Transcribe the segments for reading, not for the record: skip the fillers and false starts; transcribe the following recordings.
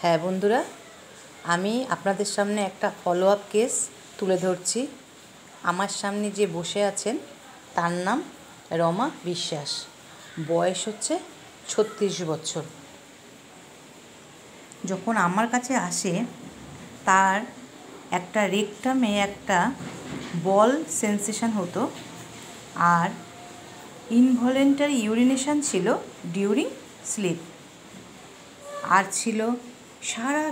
হ্যাঁ বন্ধুরা, আমি আপনাদের সামনে একটা ফলো আপ কেস তুলে ধরছি। আমার সামনে যে বসে আছেন তার নাম রমা বিশ্বাস। বয়স হচ্ছে 36 বছর। যখন আমার কাছে আসে তার একটা রেকটামে একটা বল সেন্সেশন হতো, আর ইনভলেন্টারি ইউরিনেশন ছিল ডিউরিং স্লিপ, আর ছিল সারা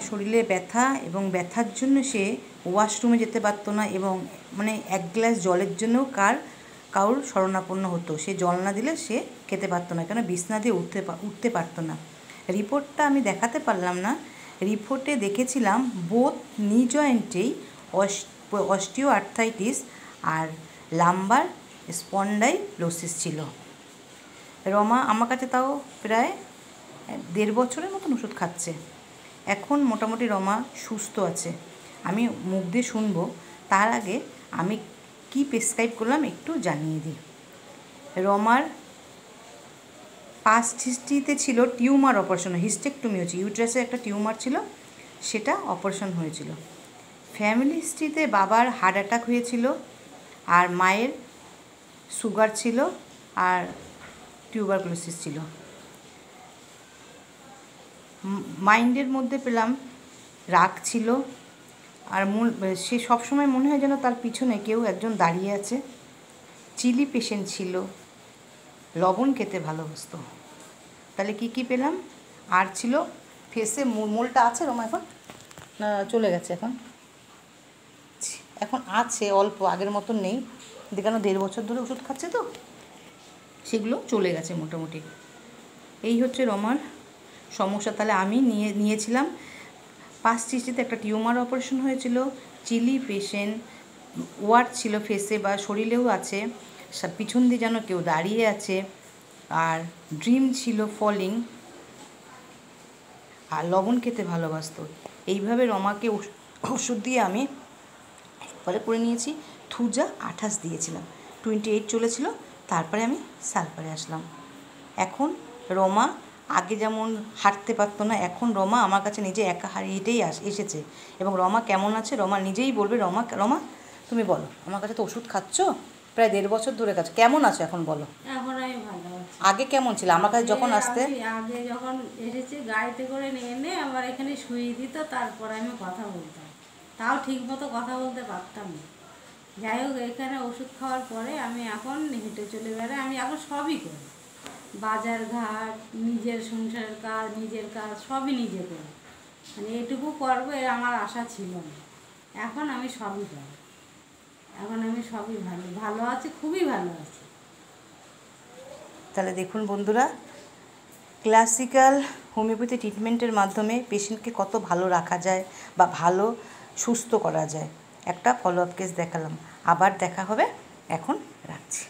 শরীরে ব্যথা এবং ব্যথার জন্য সে ওয়াশরুমে যেতে পারতো না, এবং এক গ্লাস জলের জন্যও কারোর শরণাপন্ন হতো। সে জল না দিলে সে খেতে পারতো না, কেন বিছনা দিয়ে উঠতে পারতো না। রিপোর্টটা আমি দেখাতে পারলাম না। রিপোর্টে দেখেছিলাম বোথ নি জয়েন্টেই অস্টিও আর্থ্রাইটিস আর লাম্বার স্পন্ডাইলোসিস ছিল। রমা আমার কাছে তাও প্রায় 1.5 বছরের মতন ওষুধ খাচ্ছে। এখন মোটামুটি রমা সুস্থ আছে। আমি মুখ দিয়ে শুনবো, তার আগে আমি কি প্রেসক্রাইব করলাম একটু জানিয়ে দিই। রমার পাস্ট হিস্ট্রিতে ছিল টিউমার অপারেশন, হিস্টেকটমি হয়েছে, ইউট্রাসে একটা টিউমার ছিল, সেটা অপারেশন হয়েছিল। ফ্যামিলি হিস্ট্রিতে বাবার হার্ট অ্যাটাক হয়েছিল, আর মায়ের সুগার ছিল, আর টিউবারকুলোসিস ছিল। মাইন্ডের মধ্যে পেলাম রাগ ছিল, আর সে সবসময় মনে হয় যেন তার পিছনে কেউ একজন দাঁড়িয়ে আছে। চিলি পেশেন্ট ছিল, লবণ খেতে ভালোবাসতো। তাহলে কি পেলাম? আর ছিল ফেসে মোলটা আছে রমা এখন না চলে গেছে? এখন আছে অল্প, আগের মতন নেই, কেন 1.5 বছর ধরে ওষুধ খাচ্ছে তো সেগুলো চলে গেছে মোটামুটি। এই হচ্ছে রমার সমস্যা। তাহলে আমি নিয়েছিলাম পাস্ট হিস্ট্রিতে একটা টিউমার অপারেশন হয়েছিল, চিলি পেশেন্ট, ওয়ার্ড ছিল ফেসে বা শরীরেও আছে, পিছন দিয়ে যেন কেউ দাঁড়িয়ে আছে, আর ড্রিম ছিল ফলিং, আর লবণ খেতে ভালোবাসতো। এইভাবে রমাকে ওষুধ দিয়ে আমি একবারে করে নিয়েছি। থুজা 28 দিয়েছিলাম, 28 চলেছিল, তারপরে আমি সালপারে আসলাম। এখন রমা আগে যেমন হাঁটতে পারতো না, এখন রমা আমার কাছে নিজে একা হেঁটেই এসেছে। এবং রমা কেমন আছে রমা নিজেই বলবে। রমা তুমি বলো, আমার কাছে তো ওষুধ খাচ্ছ প্রায় 1.5 বছর ধরে খাচ্ছ, কেমন আছো এখন বলো? এখন আমি ভালো আছি। আগে কেমন ছিল আমার কাছে যখন আসতে? আগে যখন এসেছি গাড়িতে করে এনে আমার এখানে শুয়ে দিত, তারপর আমি কথা বলতাম, তাও ঠিক মতো কথা বলতে পারতাম না। যাই হোক, এখানে ওষুধ খাওয়ার পরে আমি এখন হেঁটে চলে বেড়াই। আমি এখন সবই করি, বাজার ঘাট, নিজের সংসারের কাজ, নিজের কাজ সবই নিজে করি। এটুকু করবো এর আমার আশা ছিল না। এখন আমি সবই করি, এখন আমি সবই ভালো আছি, খুবই ভালো আছি। তাহলে দেখুন বন্ধুরা, ক্লাসিক্যাল হোমিওপ্যাথি ট্রিটমেন্টের মাধ্যমে পেশেন্টকে কত ভালো রাখা যায় বা ভালো সুস্থ করা যায়। একটা ফলো আপ কেস দেখালাম, আবার দেখা হবে, এখন রাখছি।